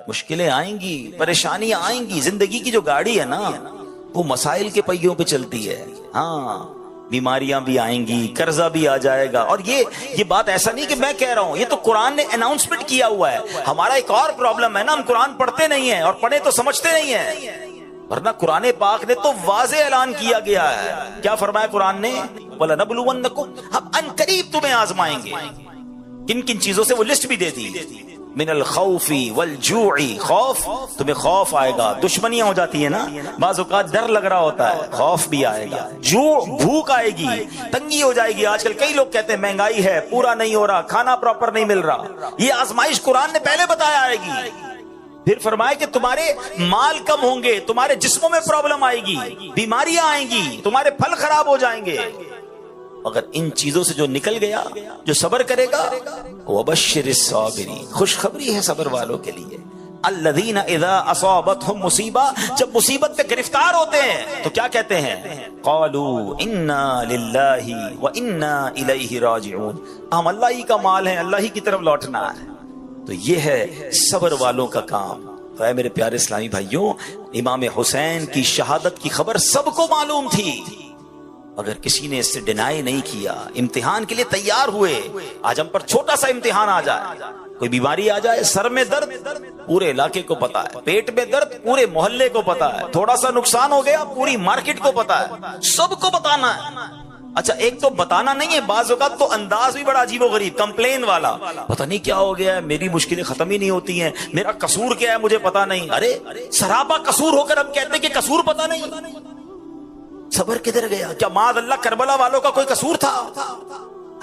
مشکلیں آئیں گی، پریشانیاں آئیں گی. زندگی کی جو گاڑی ہے نا وہ مسائل کے پہیوں پہ چلتی ہے. ہاں بیماریاں بھی آئیں گی، قرضہ بھی آ جائے گا. اور یہ بات ایسا نہیں کہ میں کہہ رہا ہوں، یہ تو قرآن نے اناؤنسمنٹ کیا ہوا ہے. ہمارا ایک اور پرابلم ہے نا، ہم قرآن پڑھتے نہیں ہیں، اور پڑھے تو سمجھتے نہیں ہیں. ورنہ قرآن پاک نے تو واضح اعلان کیا گیا ہے. کیا فرمایا قرآن نے؟ وَلَنَبْلُوَنَّكُمْ، ہم ان قریب تمہیں آزمائیں گے. کن کن چیزوں سے وہ لسٹ بھی دے دی. من الخوف والجوع، خوف، تمہیں خوف آئے گا، دشمنیاں ہو جاتی ہیں نا، بعض اوقات ڈر لگ رہا ہوتا ہے، خوف بھی آئے گا. جوع، بھوک آئے گی، تنگی ہو جائے گی. آج کل کئی لوگ کہتے ہیں مہنگائی ہے، پورا نہیں ہو رہا، کھانا پراپر نہیں مل رہا. یہ آزمائش قرآن نے پہلے بتایا آئے گی. پھر فرمایا کہ تمہارے مال کم ہوں گے، تمہارے جسموں میں پرابلم آئے گی، بیماریاں آئیں گی، تمہارے پھل خراب ہو جائیں گے. اگر ان چیزوں سے جو نکل گیا، جو صبر کرے گا، وَبَشِّرِ الصَّابِرِينَ، خوشخبری ہے صبر والوں کے لیے. الَّذِينَ إِذَا أَصَابَتْهُمْ مُصِیبَۃٌ، جب مصیبت پہ گرفتار ہوتے ہیں تو کیا کہتے ہیں؟ قَالُوا إِنَّا لِلَّهِ وَإِنَّا إِلَيْهِ رَاجِعُونَ، ہم اللہ ہی کا مال ہے، اللہ ہی کی طرف لوٹنا ہے. تو یہ ہے صبر والوں کا کام. تو اے میرے پیارے اسلامی بھائیوں، امام حسین کی شہادت کی خبر سب کو معلوم تھی، اگر کسی نے اس سے ڈینائی نہیں کیا. امتحان کے لیے تیار ہوئے. آج ہم پر چھوٹا سا امتحان آ جائے، کوئی بیماری آ جائے، سر میں درد پورے علاقے کو پتا ہے، پیٹ میں درد پورے محلے کو پتا ہے، تھوڑا سا نقصان ہو گیا پوری مارکیٹ کو پتا ہے، سب کو بتانا ہے. اچھا ایک تو بتانا نہیں ہے، بعض اوقات تو انداز بھی بڑا عجیب و غریب، کمپلین والا. پتہ نہیں کیا ہو گیا ہے، میری مشکلیں ختم ہی نہیں ہوتی ہیں، میرا قصور کیا ہے مجھے پتا نہیں. ارے سراپا قصور ہو کر ہم کہتے ہیں کہ قصور پتا نہیں. صبر کدھر گیا؟ کیا معاذ اللہ کربلا والوں کا کوئی قصور تھا؟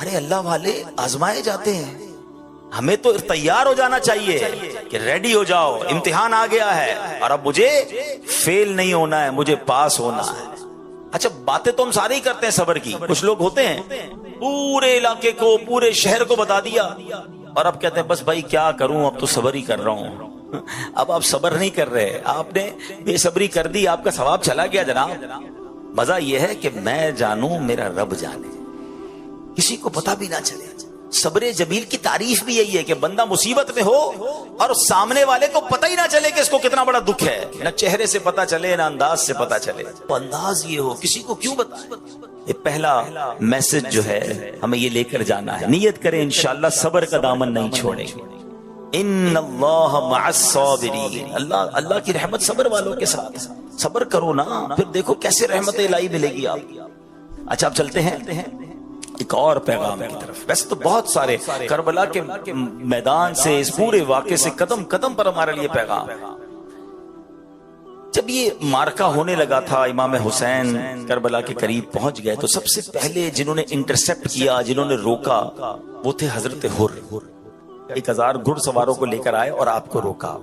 ارے اللہ والے آزمائے جاتے ہیں، ہمیں تو تیار ہو جانا چاہیے کہ ریڈی ہو جاؤ، امتحان آ گیا ہے اور اب مجھے فیل نہیں ہونا ہے، مجھے پاس ہونا ہے. اچھا باتیں تو ہم سارے ہی کرتے ہیں صبر کی. کچھ لوگ ہوتے ہیں پورے علاقے کو، پورے شہر کو بتا دیا اور اب کہتے ہیں بس بھائی کیا کروں، اب تو صبر ہی کر رہا ہوں. اب آپ صبر نہیں کر رہے، آپ نے بے صبری کر دی، آپ کا ثواب چلا گیا جناب. مزہ یہ ہے کہ میں جانوں میرا رب جانے، کسی کو پتہ بھی نہ چلے. صبر جمیل کی تعریف بھی یہی ہے کہ بندہ مصیبت میں ہو اور سامنے والے کو پتہ ہی نہ چلے کہ اس کو کتنا بڑا دکھ ہے، نہ چہرے سے پتہ چلے نہ انداز سے پتہ چلے. وہ انداز یہ ہو، کسی کو کیوں بتائے. یہ پہلا میسج جو ہے ہمیں یہ لے کر جانا ہے. نیت کریں انشاءاللہ صبر کا دامن نہیں چھوڑیں گے. ان اللہ مع الصابرین، اللہ کی رحمت صبر والوں کے ساتھ. صبر کرو نا، پھر دیکھو کیسے رحمت الہی ملے گی آپ. اچھا اب چلتے ہیں ایک اور پیغام کی طرف. ویسے تو بہت سارے کربلا کے میدان سے، اس پورے واقعے سے قدم قدم پر ہمارے لیے پیغام. جب یہ مارکا ہونے لگا تھا، امام حسین کربلا کے قریب پہنچ گئے، تو سب سے پہلے جنہوں نے انٹرسپٹ کیا، جنہوں نے روکا، وہ تھے حضرت حر. 1000 گھڑ سواروں کو لے کر آئے اور آپ کو روکا.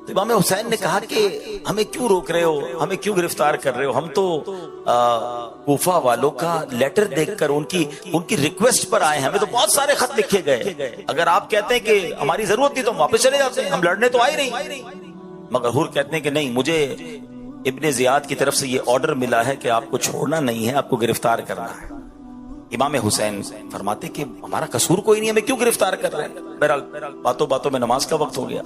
تو امام حسین نے کہا کہ ہمیں کیوں روک رہے ہو، ہمیں کیوں گرفتار کر رہے ہو؟ ہم تو کوفہ والوں کا لیٹر دیکھ کر ان کی ریکویسٹ پر آئے ہیں، ہمیں تو بہت سارے خط لکھے گئے، اگر آپ کہتے ہیں کہ ہماری ضرورت تھی تو ہم واپس چلے جاتے ہیں، ہم لڑنے تو آئے نہیں. مگر حر کہتے ہیں کہ نہیں، مجھے ابن زیاد کی طرف سے یہ آرڈر ملا ہے کہ آپ کو چھوڑنا نہیں ہے، آپ کو گرفتار کرنا ہے. امام حسین فرماتے کہ ہمارا قصور کوئی نہیں، ہمیں کیوں گرفتار کر رہے ہیں؟ بہرحال باتوں باتوں میں نماز کا وقت ہو گیا.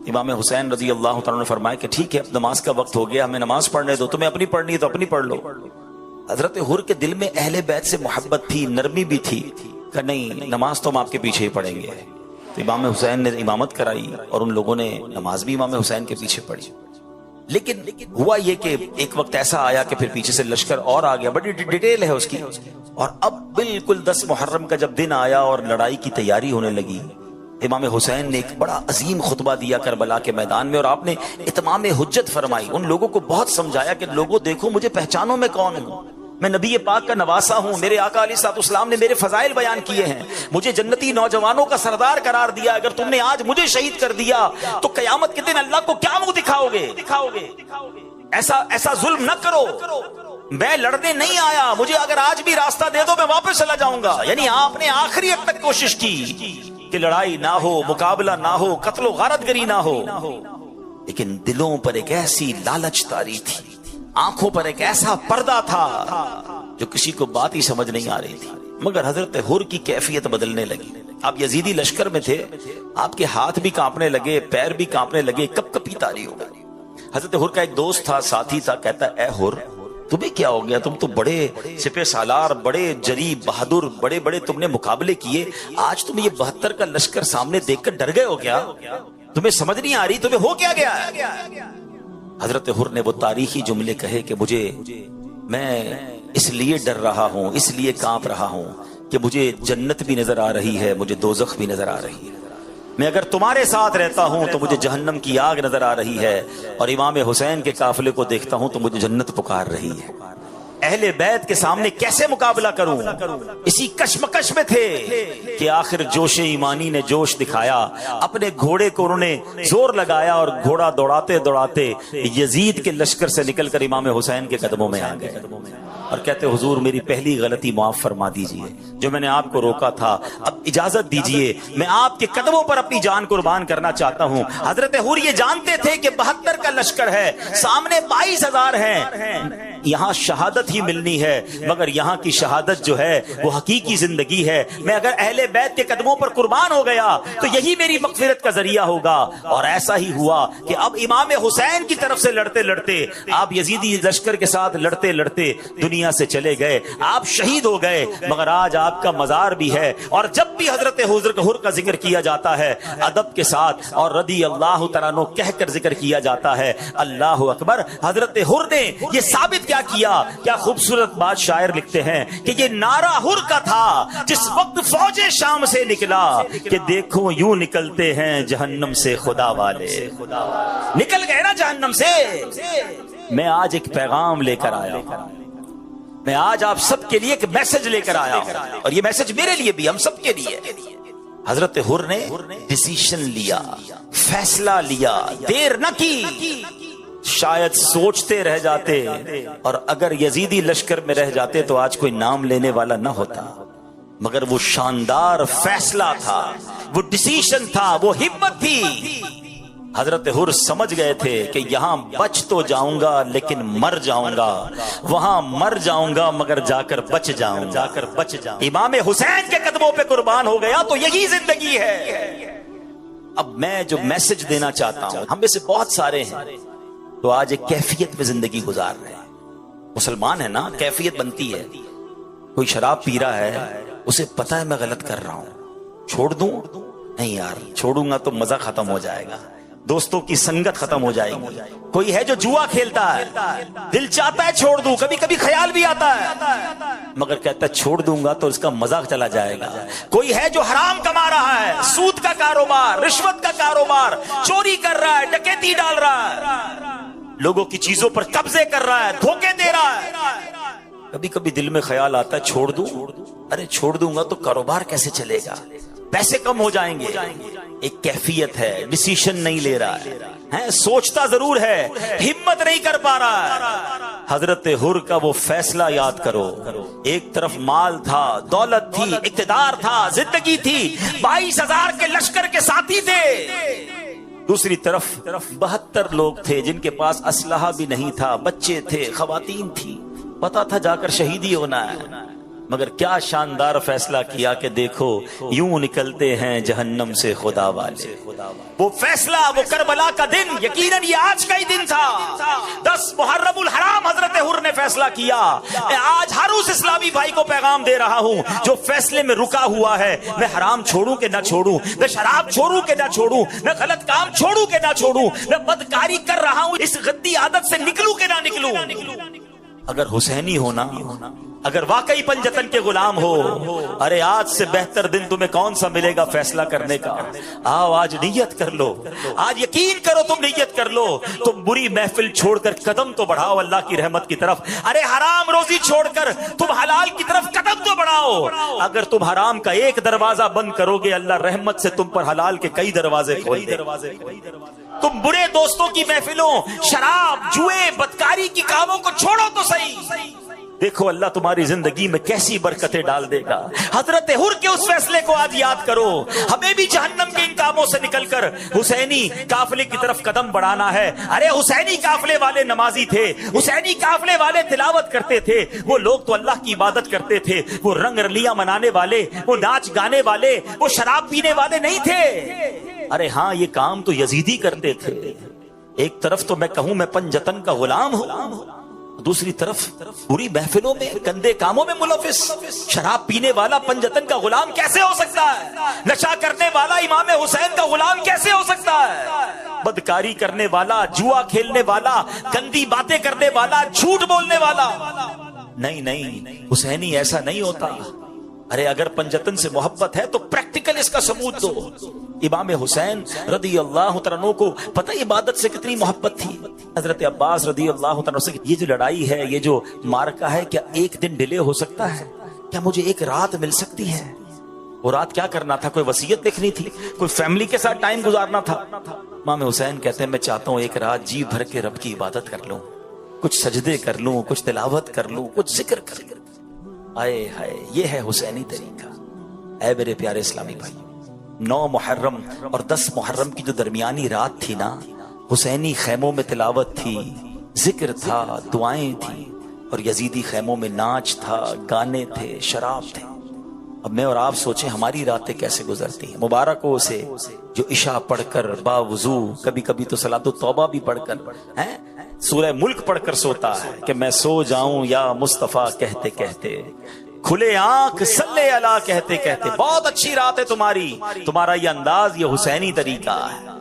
امام حسین رضی اللہ تعالیٰ نے فرمایا کہ ٹھیک ہے، اب نماز کا وقت ہو گیا، ہمیں نماز پڑھنے دو، تمہیں اپنی پڑھنی ہے تو اپنی پڑھ لو. حضرت حر کے دل میں اہل بیت سے محبت تھی، نرمی بھی تھی، کہ نہیں نماز تو ہم آپ کے پیچھے ہی پڑھیں گے. تو امام حسین نے امامت کرائی اور ان لوگوں نے نماز بھی امام حسین کے پیچھے پڑھی. لیکن ہوا یہ کہ ایک وقت ایسا آیا کہ پھر پیچھے سے لشکر اور آ گیا، بڑی ڈیٹیل ہے اس کی. اور اب بالکل 10 محرم کا جب دن آیا اور لڑائی کی تیاری ہونے لگی، امام حسین نے ایک بڑا عظیم خطبہ دیا کربلا کے میدان میں، اور آپ نے اتمام حجت فرمائی. ان لوگوں کو بہت سمجھایا کہ لوگوں دیکھو، مجھے پہچانو میں کون ہوں، میں نبی پاک کا نواسا ہوں، میرے آقا علیہ الصلوۃ والسلام نے میرے فضائل بیان کیے ہیں، مجھے جنتی نوجوانوں کا سردار قرار دیا. اگر تم نے آج مجھے شہید کر دیا تو قیامت کے دن اللہ کو کیا منہ دکھاؤ گے؟ ایسا ظلم نہ کرو، میں لڑنے نہیں آیا، مجھے اگر آج بھی راستہ دے دو میں واپس چلا جاؤں گا. یعنی آپ نے آخری حد تک کوشش کی کہ لڑائی نہ ہو، مقابلہ نہ ہو، قتل و غارت گری نہ ہو. لیکن دلوں پر ایک ایسی لالچ طاری تھی، آنکھوں پر ایک ایسا پردہ تھا جو کسی کو بات ہی سمجھ نہیں آ رہی تھی. مگر حضرت حر کی کیفیت بدلنے لگی. آپ یزیدی لشکر میں تھے, آپ کے ہاتھ بھی کانپنے لگے, پیر بھی کانپنے لگے, کب کپی تاری ہو گئی. حضرت حر کا ایک دوست تھا, ساتھی تھا, کہتا اے حر تمہیں کیا ہو گیا, تم تو بڑے سپہ سالار, بڑے جری بہادر, بڑے بڑے تم نے مقابلے کیے, آج تم یہ 72 کا لشکر سامنے دیکھ کر ڈر گئے ہو کیا؟ تمہیں سمجھ نہیں آ رہی تمہیں ہو کیا گیا ہے؟ حضرت حر نے وہ تاریخی جملے کہے کہ میں اس لیے ڈر رہا ہوں, اس لیے کانپ رہا ہوں کہ مجھے جنت بھی نظر آ رہی ہے, مجھے دوزخ بھی نظر آ رہی ہے. میں اگر تمہارے ساتھ رہتا ہوں تو مجھے جہنم کی آگ نظر آ رہی ہے, اور امام حسین کے قافلے کو دیکھتا ہوں تو مجھے جنت پکار رہی ہے. اہل بیت کے سامنے کیسے مقابلہ کروں؟ اسی کشمکش میں تھے کہ آخر جوش ایمانی نے جوش دکھایا, اپنے گھوڑے کو انہوں نے زور لگایا اور گھوڑا دوڑاتے دوڑاتے یزید کے لشکر سے نکل کر امام حسین کے قدموں میں آ گئے اور کہتے حضور میری پہلی غلطی معاف فرما دیجئے, جو میں نے آپ کو روکا تھا اب اجازت دیجئے, میں آپ کے قدموں پر اپنی جان قربان کرنا چاہتا ہوں. حضرت حر یہ جانتے تھے کہ 72 کا لشکر ہے, سامنے 22,000 ہیں, یہاں شہادت ہی ملنی ہے, مگر یہاں کی شہادت جو ہے وہ حقیقی زندگی ہے. میں اگر اہل بیت کے قدموں پر قربان ہو گیا تو یہی میری مغفرت کا ذریعہ ہوگا. اور ایسا ہی ہوا کہ اب امام حسین کی طرف سے لڑتے لڑتے آپ یزیدی لشکر کے ساتھ لڑتے لڑتے دنیا سے چلے گئے, آپ شہید ہو گئے, مگر آج آپ کا مزار بھی ہے. اور جب بھی حضرت حر کا ذکر کیا جاتا ہے ادب کے ساتھ اور رضی اللہ تعالیٰ عنہ کہہ کر ذکر کیا جاتا ہے, اللہ اکبر. حضرت حر نے یہ ثابت کیا خوبصورت بات شاعر لکھتے ہیں کہ یہ نعرہ حر کا تھا جس وقت فوج شام سے نکلا کہ دیکھو یوں نکلتے ہیں جہنم سے خدا والے. نکل گئے نا جہنم سے. میں آج ایک پیغام لے کر آیا ہوں, میں آج آپ سب کے لیے ایک میسج لے کر آیا ہوں, اور یہ میسج میرے لیے بھی, ہم سب کے لیے. حضرت حر نے ڈیسیشن لیا, فیصلہ لیا, دیر نہ کی. شاید سوچتے رہ جاتے, اور اگر یزیدی لشکر میں رہ جاتے تو آج کوئی نام لینے والا نہ ہوتا, مگر وہ شاندار فیصلہ تھا, وہ ڈیسیشن تھا, وہ ہمت تھی. حضرت حر سمجھ گئے تھے کہ یہاں بچ تو جاؤں گا لیکن مر جاؤں گا, وہاں مر جاؤں گا مگر جا کر بچ جاؤں گا. امام حسین کے قدموں پہ قربان ہو گیا تو یہی زندگی ہے. اب میں جو میسج دینا چاہتا ہوں, ہم میں سے بہت سارے ہیں تو آج ایک کیفیت میں زندگی گزار رہے ہیں. مسلمان ہے نا, کیفیت بنتی ہے. کوئی شراب پی رہا ہے, اسے پتا ہے میں غلط کر رہا ہوں, چھوڑ دوں؟ نہیں یار, چھوڑوں گا تو مزہ ختم ہو جائے گا, دوستوں کی سنگت ختم ہو جائے گی. کوئی ہے جو جوا کھیلتا ہے, دل چاہتا ہے چھوڑ دوں, کبھی کبھی خیال بھی آتا ہے, مگر کہتا ہے چھوڑ دوں گا تو اس کا مزہ چلا جائے گا. کوئی ہے جو حرام کما رہا ہے, سود کا کاروبار, رشوت کا کاروبار, چوری کر رہا ہے, ڈکیتی ڈال رہا ہے, لوگوں کی چیزوں پر قبضے کر رہا ہے, دھوکے دے رہا ہے. کبھی کبھی دل میں خیال آتا ہے چھوڑ دوں, ارے چھوڑ دوں گا تو کاروبار کیسے چلے گا, پیسے کم ہو جائیں گے. ایک کیفیت ہے, ڈیسیشن نہیں لے رہا ہے, سوچتا ضرور ہے, ہمت نہیں کر پا رہا ہے. حضرت حر کا وہ فیصلہ یاد کرو. ایک طرف مال تھا, دولت تھی, اقتدار تھا, زندگی تھی, 22,000 کے لشکر کے ساتھی تھے. دوسری طرف 72 لوگ تھے جن کے پاس اسلحہ بھی نہیں تھا, بچے تھے, خواتین تھی, پتا تھا جا کر شہیدی ہونا ہے, مگر کیا شاندار فیصلہ کیا کہ دیکھو یوں نکلتے ہیں جہنم سے خدا والے. وہ فیصلہ, وہ کربلا کا دن, یقیناً یہ آج کا ہی دن تھا. 10 محرم الحرام حضرت حر نے فیصلہ کیا. میں آج ہر اس اسلامی بھائی کو پیغام دے رہا ہوں جو فیصلے میں رکا ہوا ہے, میں حرام چھوڑوں کہ نہ چھوڑوں, میں شراب چھوڑوں کہ نہ چھوڑوں, میں غلط کام چھوڑوں کہ نہ چھوڑوں, میں بدکاری کر رہا ہوں اس غدی عادت سے نکلوں کہ نہ نکلوں. اگر حسینی ہونا, اگر واقعی پنجتن کے غلام ہو, ارے آج سے بہتر دن تمہیں کون سا ملے گا فیصلہ کرنے کا. آؤ آج نیت کر لو, آج یقین کرو, تم نیت کر لو, تم بری محفل چھوڑ کر قدم تو بڑھاؤ اللہ کی رحمت کی طرف. ارے حرام روزی چھوڑ کر تم حلال کی طرف قدم تو بڑھاؤ. اگر تم حرام کا ایک دروازہ بند کرو گے, اللہ رحمت سے تم پر حلال کے کئی دروازے کھول دے. تم برے دوستوں کی محفلوں, شراب, جوئے, بدکاری کی کاموں کو چھوڑو تو صحیح. دیکھو اللہ تمہاری زندگی میں کیسی برکتیں ڈال دے گا. حضرت حر کے اس فیصلے کو آج یاد کرو. ہمیں بھی جہنم کے ان کاموں سے نکل کر حسینی قافلے کی طرف قدم بڑھانا ہے. ارے حسینی قافلے والے نمازی تھے, حسینی قافلے والے تلاوت کرتے تھے, وہ لوگ تو اللہ کی عبادت کرتے تھے. وہ رنگ رلیاں منانے والے, وہ ناچ گانے والے, وہ شراب پینے والے نہیں تھے. ارے ہاں یہ کام تو یزیدی کرتے تھے. ایک طرف تو میں کہوں میں پنجتن کا غلام ہوں, دوسری طرف پوری محفلوں میں گندے کاموں میں ملوث. شراب پینے والا پنجتن کا غلام کیسے ہو سکتا ہے؟ نشہ کرنے والا امام حسین کا غلام کیسے ہو سکتا ہے؟ بدکاری کرنے والا, جوا کھیلنے والا, گندی باتیں کرنے والا, جھوٹ بولنے والا نہیں, حسینی ایسا نہیں ہوتا. ارے اگر پنجتن سے محبت ہے تو پریکٹیکل اس کا ثبوت دو. امام حسین رضی اللہ تعالیٰ عنہ کو پتہ عبادت سے کتنی محبت تھی. حضرت عباس رضی اللہ تعالیٰ عنہ سے یہ جو لڑائی ہے, یہ جو معرکہ ہے, کیا ایک دن ڈیلے ہو سکتا ہے؟ کیا مجھے ایک رات مل سکتی ہے؟ وہ رات کیا کرنا تھا؟ کوئی وصیت لکھنی تھی, کوئی فیملی کے ساتھ ٹائم گزارنا تھا. امام حسین کہتے ہیں میں چاہتا ہوں ایک رات جی بھر کے رب کی عبادت کر لوں, کچھ سجدے کر لوں, کچھ تلاوت کر لوں, کچھ ذکر کر لوں. آئے ہائے, یہ ہے حسینی طریقہ. اے میرے پیارے اسلامی بھائی, 9 محرم اور 10 محرم کی جو درمیانی رات تھی نا, حسینی خیموں میں تلاوت تھی, ذکر تھا, دعائیں تھی, اور یزیدی خیموں میں ناچ تھا, گانے تھے, شراب تھے. اب میں اور آپ سوچیں ہماری راتیں کیسے گزرتی ہیں. مبارک ہو اسے جو عشاء پڑھ کر باوضو, کبھی کبھی تو صلاۃ التوبہ بھی پڑھ کر, سورہ ملک پڑھ کر سوتا ہے کہ میں سو جاؤں یا مصطفیٰ کہتے کہتے, کھلے آنکھ صلی اللہ کہتے کہتے. بہت اچھی رات ہے تمہاری, تمہارا یہ انداز, یہ حسینی طریقہ ہے.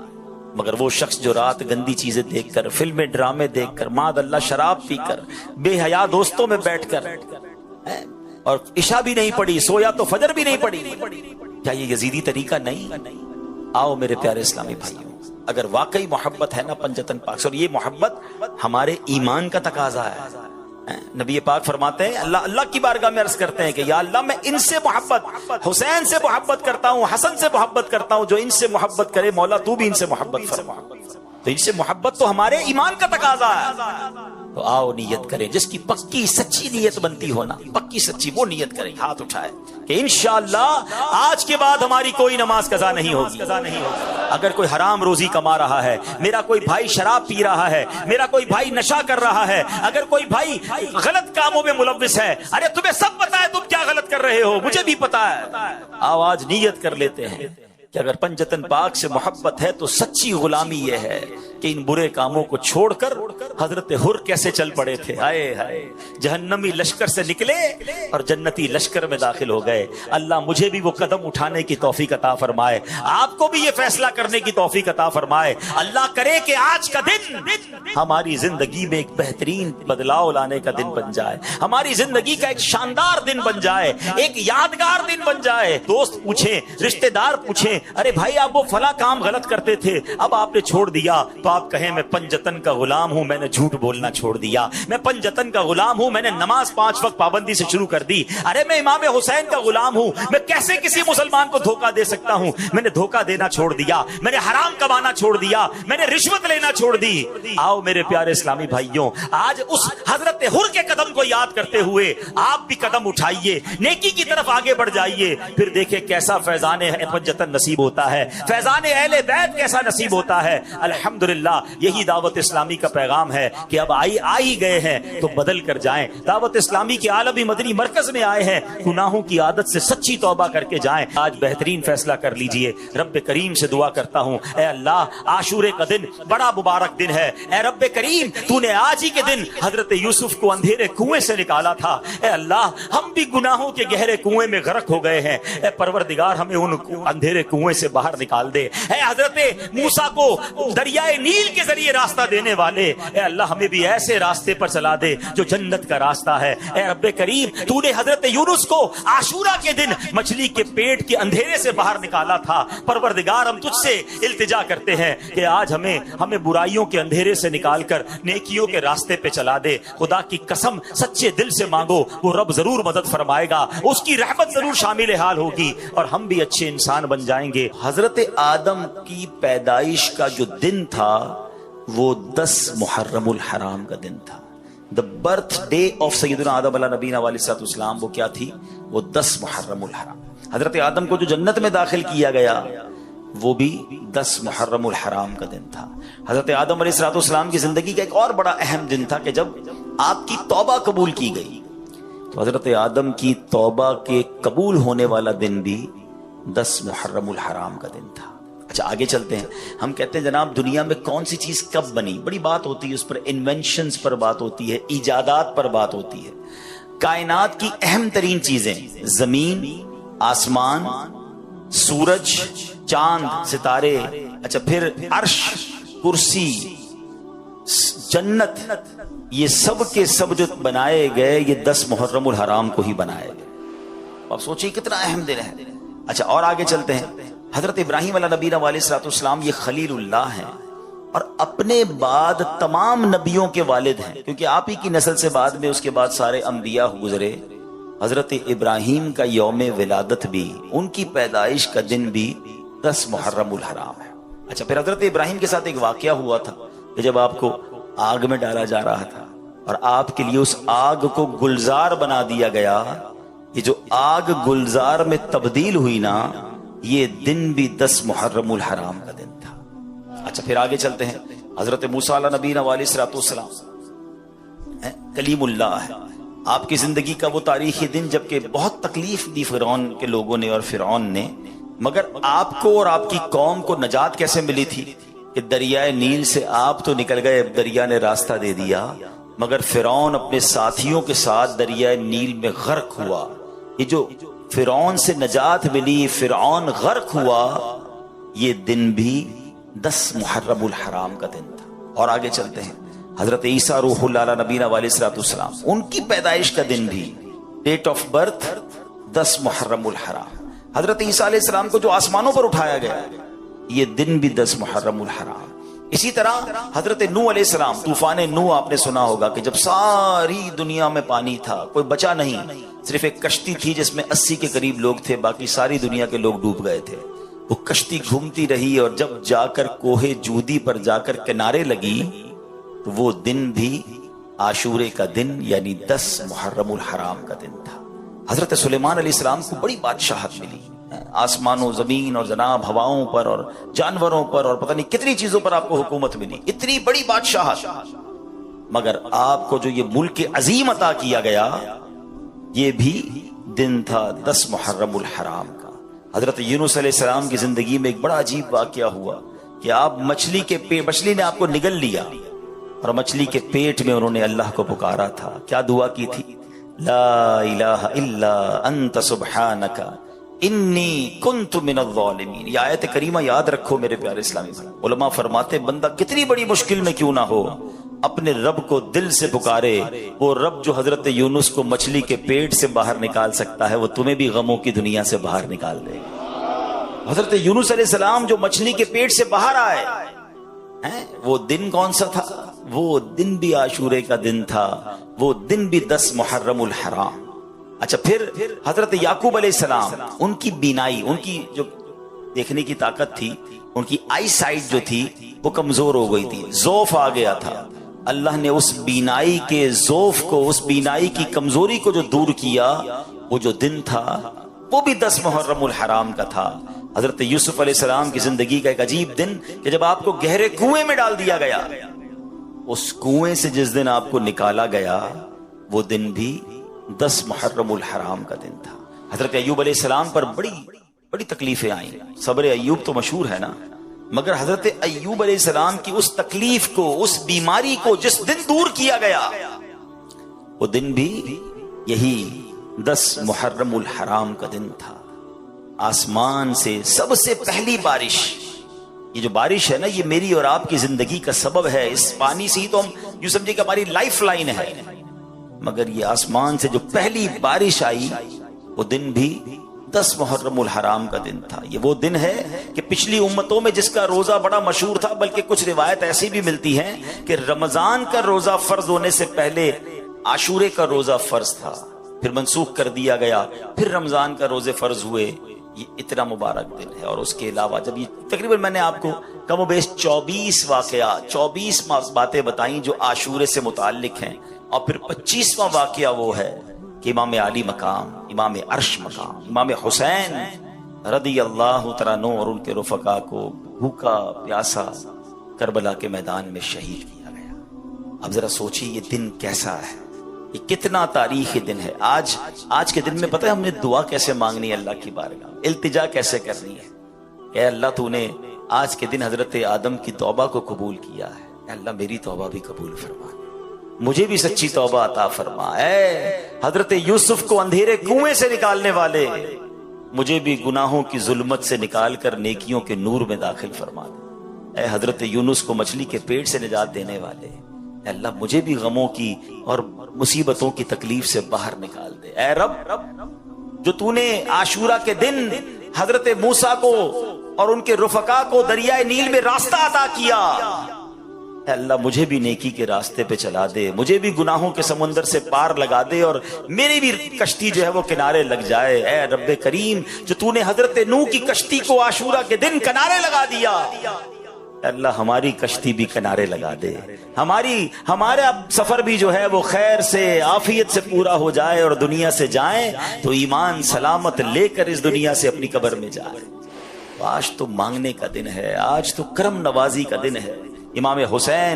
مگر وہ شخص جو رات گندی چیزیں دیکھ کر, فلمیں ڈرامے دیکھ کر, معاذ اللہ شراب پی کر, بے حیا دوستوں میں بیٹھ کر, اور عشاء بھی نہیں پڑی, سویا تو فجر بھی نہیں پڑی, کیا یہ یزیدی طریقہ نہیں؟ آؤ میرے پیارے اسلامی بھائیوں, اگر واقعی محبت ہے نا پنجتن پاک سے, اور یہ محبت ہمارے ایمان کا تقاضا ہے. نبی پاک فرماتے ہیں, اللہ کی بارگاہ میں عرض کرتے ہیں کہ یا اللہ میں ان سے محبت, حسین سے محبت کرتا ہوں, حسن سے محبت کرتا ہوں, جو ان سے محبت کرے مولا تو بھی ان سے محبت فرما. تو ان سے محبت تو ہمارے ایمان کا تقاضا ہے. تو آؤ نیت کریں, جس کی پکی سچی نیت بنتی ہونا, پکی سچی, وہ نیت کریں, ہاتھ اٹھائے کہ انشاءاللہ آج کے بعد ہماری کوئی نماز قضا نہیں ہوگی. اگر کوئی حرام روزی کما رہا ہے, میرا کوئی بھائی شراب پی رہا ہے, میرا کوئی بھائی نشہ کر رہا ہے, اگر کوئی بھائی غلط کاموں میں ملوث ہے, ارے تمہیں سب پتا ہے تم کیا غلط کر رہے ہو, مجھے بھی پتا ہے. آؤ آج نیت کر لیتے ہیں کہ اگر پنجتن پاک سے محبت ہے تو سچی غلامی یہ ہے کہ ان برے کاموں کو چھوڑ کر حضرت حر کیسے چل پڑے تھے. آئے ہائے, جہنمی لشکر سے نکلے اور جنتی لشکر میں داخل ہو گئے. اللہ مجھے بھی وہ قدم اٹھانے کی توفیق عطا فرمائے, آپ کو بھی یہ فیصلہ کرنے کی توفیق عطا فرمائے. اللہ کرے کہ آج کا دن ہماری زندگی میں ایک بہترین بدلاؤ لانے کا دن بن جائے, ہماری زندگی کا ایک شاندار دن بن جائے, ایک یادگار دن بن جائے. دوست پوچھیں, رشتہ دار پوچھیں, ارے بھائی آپ وہ فلاں کام غلط کرتے تھے, اب آپ نے چھوڑ دیا, تو آپ کہیں میں پنجتن کا غلام ہوں, میں نے جھوٹ بولنا چھوڑ دیا. میں پنجتن کا غلام ہوں, میں نے نماز 5 وقت پابندی سے شروع کر دی. ارے میں امام حسین کا غلام ہوں, میں کیسے کسی مسلمان کو دھوکہ دے سکتا ہوں, میں نے دھوکہ دینا چھوڑ دیا, میں نے حرام کمانا چھوڑ دیا, میں نے رشوت لینا چھوڑ دی. آؤ میرے پیارے اسلامی بھائیوں, آج اس حضرت حر کے قدم کو یاد کرتے ہوئے آپ بھی قدم اٹھائیے, نیکی کی طرف آگے بڑھ جائیے, پھر دیکھیں کیسا فیضان پنجتن نصیب ہوتا ہے, فیضان اہل بیت کیسا نصیب ہوتا ہے. الحمدللہ یہی دعوت اسلامی کا پیغام ہے کہ اب آ ہی گئے ہیں تو بدل کر جائیں. دعوت اسلامی کے عالمی مدنی مرکز میں آئے ہیں, گناہوں کی عادت سے سچی توبہ کر کے جائیں. آج بہترین فیصلہ کر لیجئے. رب کریم سے دعا کرتا ہوں, اے اللہ عاشورے کا دن بڑا مبارک دن ہے, اے رب کریم تو نے آج ہی کے دن حضرت یوسف کو اندھیرے کنویں سے نکالا تھا. اے اللہ ہم بھی گناہوں کے گہرے کنویں میں غرق ہو گئے ہیں, اے پروردگار ہمیں ان اندھیرے کنویں سے باہر نکال دے. اے حضرت موسیٰ کو دریائے نیل کے ذریعے راستہ دینے والے, اے اللہ ہمیں بھی ایسے راستے پر چلا دے جو جنت کا راستہ ہے. اے رب کریم تو نے حضرت یونس کو عاشورہ کے دن مچھلی کے پیٹ کے اندھیرے سے باہر نکالا تھا. پروردگار ہم تجھ سے التجا کرتے ہیں کہ آج ہمیں برائیوں کے اندھیرے سے نکال کر نیکیوں کے راستے پہ چلا دے. خدا کی قسم سچے دل سے مانگو, وہ رب ضرور مدد فرمائے گا, اس کی رحمت ضرور شامل حال ہوگی اور ہم بھی اچھے انسان بن جائیں گے. حضرت آدم کی پیدائش کا جو دن تھا وہ 10 محرم الحرام کا دن تھا. دا برتھ ڈے آف سیدنا آدم علیہ نبینا علیہ السلام وہ کیا تھی؟ وہ 10 محرم الحرام. حضرت آدم کو جو جنت میں داخل کیا گیا وہ بھی 10 محرم الحرام کا دن تھا. حضرت آدم علیہ السلام کی زندگی کا ایک اور بڑا اہم دن تھا کہ جب آپ کی توبہ قبول کی گئی. تو حضرت آدم کی توبہ کے قبول ہونے والا دن بھی 10 محرم الحرام کا دن تھا. اچھا آگے چلتے ہیں. ہم کہتے ہیں جناب دنیا میں کون سی چیز کب بنی، بڑی بات ہوتی ہے اس پر، انوینشنز پر بات ہوتی ہے، ایجادات پر بات ہوتی ہے. کائنات کی اہم ترین چیزیں زمین، آسمان، سورج، چاند، ستارے، اچھا پھر عرش، کرسی، جنت، یہ سب کے سب جو بنائے گئے یہ 10 محرم الحرام کو ہی بنائے گئے. آپ سوچیں کتنا اہم دن ہے. اچھا اور آگے چلتے ہیں. حضرت ابراہیم علیہ نبینا علیہ السلام یہ خلیل اللہ ہیں اور اپنے بعد تمام نبیوں کے والد ہیں، کیونکہ آپ ہی کی نسل سے بعد میں اس کے بعد سارے انبیاء گزرے. حضرت ابراہیم کا یوم ولادت بھی، ان کی پیدائش کا دن بھی 10 محرم الحرام ہے. اچھا پھر حضرت ابراہیم کے ساتھ ایک واقعہ ہوا تھا کہ جب آپ کو آگ میں ڈالا جا رہا تھا اور آپ کے لیے اس آگ کو گلزار بنا دیا گیا. یہ جو آگ گلزار میں تبدیل ہوئی نا، یہ دن بھی 10 محرم الحرام کا دن تھا. اچھا پھر آگے چلتے ہیں. حضرت موسیٰ علیہ نبینا علیہ السلام کلیم اللہ ہے. آپ کی زندگی کا وہ تاریخی دن جبکہ بہت تکلیف دی فرعون کے لوگوں نے اور فرعون نے، مگر آپ کو اور آپ کی قوم کو نجات کیسے ملی تھی کہ دریائے نیل سے آپ تو نکل گئے، دریا نے راستہ دے دیا، مگر فرعون اپنے ساتھیوں کے ساتھ دریائے نیل میں غرق ہوا. یہ جو فرعون سے نجات ملی، فرعون غرق ہوا، یہ دن بھی 10 محرم الحرام کا دن تھا. اور آگے چلتے ہیں. حضرت عیسیٰ روح اللہ علیہ نبینا علیہ السلام، ان کی پیدائش کا دن بھی، ڈیٹ آف برتھ 10 محرم الحرام. حضرت عیسیٰ علیہ السلام کو جو آسمانوں پر اٹھایا گیا یہ دن بھی 10 محرم الحرام. اسی طرح حضرت نوح علیہ السلام، طوفان نوح آپ نے سنا ہوگا کہ جب ساری دنیا میں پانی تھا، کوئی بچا نہیں، صرف ایک کشتی تھی جس میں 80 کے قریب لوگ تھے، باقی ساری دنیا کے لوگ ڈوب گئے تھے. وہ کشتی گھومتی رہی اور جب جا کر کوہ جودی پر جا کر کنارے لگی تو وہ دن بھی عاشورے کا دن یعنی 10 محرم الحرام کا دن تھا. حضرت سلیمان علیہ السلام کو بڑی بادشاہت ملی، آسمان و زمین اور جناب ہواؤں پر اور جانوروں پر اور پتہ نہیں کتنی چیزوں پر آپ کو حکومت ملی، اتنی بڑی بادشاہت. مگر آپ کو جو یہ ملک عظیم عطا کیا گیا یہ بھی دن تھا 10 محرم الحرام کا. حضرت یونس علیہ السلام کی زندگی میں ایک بڑا عجیب واقعہ ہوا کہ آپ مچھلی نے آپ کو نگل لیا اور مچھلی کے پیٹ میں انہوں نے اللہ کو پکارا تھا. کیا دعا کی تھی؟ لا الہ الا انت سبحانک انی کنت من الظالمین. یہ آیت کریمہ یاد رکھو میرے پیارے اسلامی بھائی. علماء فرماتے بندہ کتنی بڑی مشکل میں کیوں نہ ہو، اپنے رب کو دل سے پکارے، وہ رب جو حضرت یونس کو مچھلی کے پیٹ سے باہر نکال سکتا ہے وہ تمہیں بھی غموں کی دنیا سے باہر نکال دے گا. حضرت یونس علیہ السلام جو مچھلی کے پیٹ سے باہر آئے، وہ دن کون سا تھا؟ وہ دن بھی عاشورے کا دن تھا، وہ دن بھی 10 محرم الحرام. اچھا پھر حضرت یعقوب علیہ السلام، ان کی بینائی، ان کی جو دیکھنے کی طاقت تھی، ان کی آئی سائٹ جو تھی وہ کمزور ہو گئی تھی، ضعف آ گیا تھا. اللہ نے اس بینائی کے ضعف کو، اس بینائی کی کمزوری کو جو دور کیا، وہ جو دن تھا وہ بھی 10 محرم الحرام کا تھا. حضرت یوسف علیہ السلام کی زندگی کا ایک عجیب دن کہ جب آپ کو گہرے کنویں میں ڈال دیا گیا، اس کنویں سے جس دن آپ کو نکالا گیا وہ دن بھی 10 محرم الحرام کا دن تھا. حضرت ایوب علیہ السلام پر بڑی تکلیفیں آئیں. صبر ایوب تو مشہور ہے نا، مگر حضرت ایوب علیہ السلام کی اس تکلیف کو، اس بیماری کو جس دن دور کیا گیا وہ دن بھی یہی 10 محرم الحرام کا دن تھا. آسمان سے سب سے پہلی بارش، یہ جو بارش ہے نا یہ میری اور آپ کی زندگی کا سبب ہے. اس پانی سے ہی تو ہم یوں سمجھے کہ ہماری لائف لائن ہے، مگر یہ آسمان سے جو پہلی بارش آئی وہ دن بھی 10 محرم الحرام کا دن تھا. یہ وہ دن ہے کہ پچھلی امتوں میں جس کا روزہ بڑا مشہور تھا، بلکہ کچھ روایت ایسی بھی ملتی ہیں کہ رمضان کا روزہ فرض ہونے سے پہلے عاشورے کا روزہ فرض تھا، پھر منسوخ کر دیا گیا، پھر رمضان کا روزے فرض ہوئے. یہ اتنا مبارک دن ہے. اور اس کے علاوہ جب یہ تقریباً میں نے آپ کو کم و بیش 24 واقعات، 24 باتیں بتائیں جو عاشورے سے متعلق ہیں، اور پھر 25واں واقعہ وہ ہے کہ امام علی مقام، امام عرش مقام، امام حسین رضی اللہ تعالیٰ عنہ اور ان کے رفقا کو بھوکا پیاسا کربلا کے میدان میں شہید کیا گیا۔ اب ذرا سوچیے یہ دن کیسا ہے، یہ کتنا تاریخی دن ہے۔ آج کے دن میں پتہ ہے ہم نے دعا کیسے مانگنی ہے اللہ کی بارگاہ، التجا کیسے کرنی ہے۔ اے اللہ تو نے آج کے دن حضرت آدم کی توبہ کو قبول کیا ہے، اے اللہ میری توبہ بھی قبول فرما، مجھے بھی سچی توبہ عطا فرما۔ اے حضرت یوسف کو اندھیرے کنویں سے نکالنے والے، مجھے بھی گناہوں کی ظلمت سے نکال کر نیکیوں کے نور میں داخل فرما دے۔ اے حضرت یونس کو مچھلی کے پیٹ سے نجات دینے والے، اے اللہ مجھے بھی غموں کی اور مصیبتوں کی تکلیف سے باہر نکال دے۔ اے رب جو تو نے عاشورہ کے دن حضرت موسیٰ کو اور ان کے رفقا کو دریائے نیل میں راستہ عطا کیا، اے اللہ مجھے بھی نیکی کے راستے پہ چلا دے، مجھے بھی گناہوں کے سمندر سے پار لگا دے اور میری بھی کشتی جو ہے وہ کنارے لگ جائے۔ اے رب کریم جو تو نے حضرت نوح کی کشتی کو عاشورہ کے دن کنارے لگا دیا، اے اللہ ہماری کشتی بھی کنارے لگا دے، ہمارا سفر بھی جو ہے وہ خیر سے عافیت سے پورا ہو جائے اور دنیا سے جائیں تو ایمان سلامت لے کر اس دنیا سے اپنی قبر میں جائے۔ آج تو مانگنے کا دن ہے، آج تو کرم نوازی کا دن ہے۔ امام حسین